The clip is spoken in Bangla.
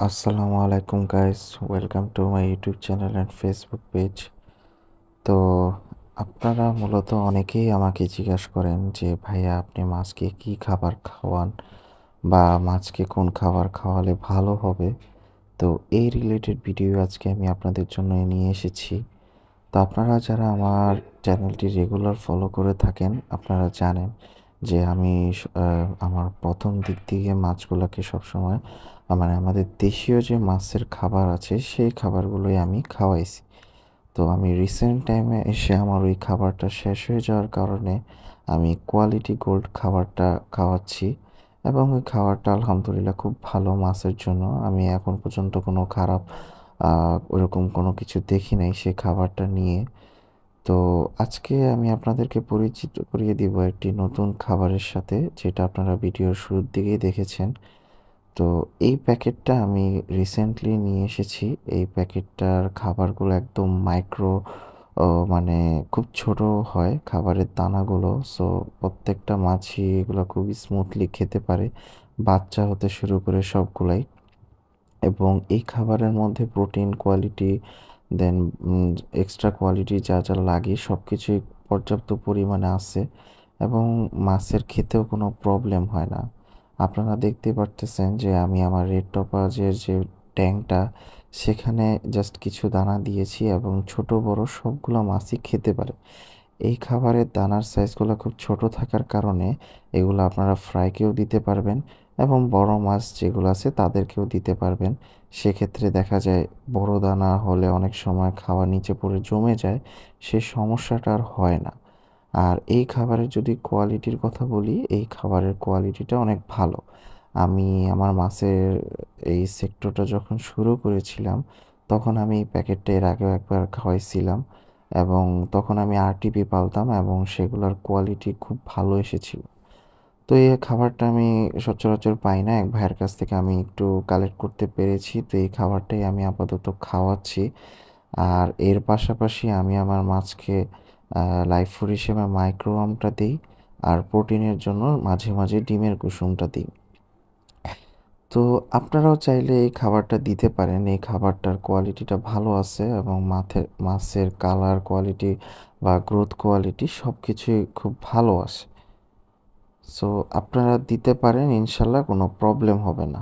আসসালামু আলাইকুম guys, welcome to my YouTube channel and Facebook page. তো আপনারা মূলত অনেকেই আমাকে জিজ্ঞাসা করেন যে ভাইয়া আপনি মাছকে কি খাবার খাওয়ান বা মাছকে কোন খাবার খাওয়ালে ভালো হবে। তো এই রিলেটেড ভিডিও আজকে আমি আপনাদের জন্য নিয়ে এসেছি। তো আপনারা যারা আমার চ্যানেলটি রেগুলার ফলো করে থাকেন আপনারা জানেন যে আমি আমার প্রথম দিক থেকে মাছগুলোকে সবসময় মানে আমাদের দেশীয় যে মাছের খাবার আছে সেই খাবারগুলোই আমি খাওয়াইছি। তো আমি রিসেন্ট টাইমে এসে আমার ওই খাবারটা শেষ হয়ে যাওয়ার কারণে আমি কোয়ালিটি গোল্ড খাবারটা খাওয়াচ্ছি এবং ওই খাবারটা আলহামদুলিল্লাহ খুব ভালো মাছের জন্য। আমি এখন পর্যন্ত কোনো খারাপ ওরকম কোনো কিছু দেখি নাই সেই খাবারটা নিয়ে। তো আজকে আমি আপনাদেরকে পরিচিত করিয়ে দিব একটি নতুন খাবারের সাথে, যেটা আপনারা ভিডিওর শুরুর দিকেই দেখেছেন। তো এই প্যাকেটটা আমি রিসেন্টলি নিয়ে এসেছি। এই প্যাকেটটার খাবারগুলো একদম মাইক্রো, মানে খুব ছোট হয় খাবারের দানাগুলো। সো প্রত্যেকটা মাছই এগুলো খুবই স্মুথলি খেতে পারে, বাচ্চা হতে শুরু করে সবগুলাই। এবং এই খাবারের মধ্যে প্রোটিন কোয়ালিটি, দেন এক্সট্রা কোয়ালিটি যা যা লাগে সব কিছুই পর্যাপ্ত পরিমাণে আছে এবং মাছের খেতেও কোনো প্রবলেম হয় না। আপনারা দেখতে পারতেছেন যে আমি আমার রেড টপাজের যে ট্যাঙ্কটা, সেখানে জাস্ট কিছু দানা দিয়েছি এবং ছোট বড় সবগুলো মাছই খেতে পারে। এই খাবারের দানার সাইজগুলো খুব ছোট থাকার কারণে এগুলো আপনারা ফ্রাইকেও দিতে পারবেন এবং বড় মাছ যেগুলো আছে তাদেরকেও দিতে পারবেন। সেক্ষেত্রে দেখা যায় বড় দানা হলে অনেক সময় খাওয়া নিচে পড়ে জমে যায়, সে সমস্যাটা আর হয় না। আর এই খাবারের যদি কোয়ালিটির কথা বলি, এই খাবারের কোয়ালিটিটা অনেক ভালো। আমি আমার মাছের এই সেক্টরটা যখন শুরু করেছিলাম তখন আমি এই প্যাকেটটা এর আগেও একবার খাওয়াইছিলাম এবং তখন আমি আরটিপি পালতাম এবং সেগুলোর কোয়ালিটি খুব ভালো এসেছিল। তো এই খাবারটা আমি সচরাচর পাই না, এক ভাইয়ের কাছ থেকে আমি একটু কালেক্ট করতে পেরেছি। তো এই খাবারটাই আমি আপাতত খাওয়াচ্ছি। আর এর পাশাপাশি আমি আমার মাছকে লাইভ ফুড হিসেবে মাইক্রোওয়ামটা দিই, আর প্রোটিনের জন্য মাঝে মাঝে ডিমের কুসুমটা দিই। তো আপনারাও চাইলে এই খাবারটা দিতে পারেন। এই খাবারটার কোয়ালিটিটা ভালো আছে এবং মাছের কালার কোয়ালিটি বা গ্রোথ কোয়ালিটি সব কিছুই খুব ভালো আছে। সো আপনারা দিতে পারেন, ইনশাল্লাহ কোনো প্রবলেম হবে না।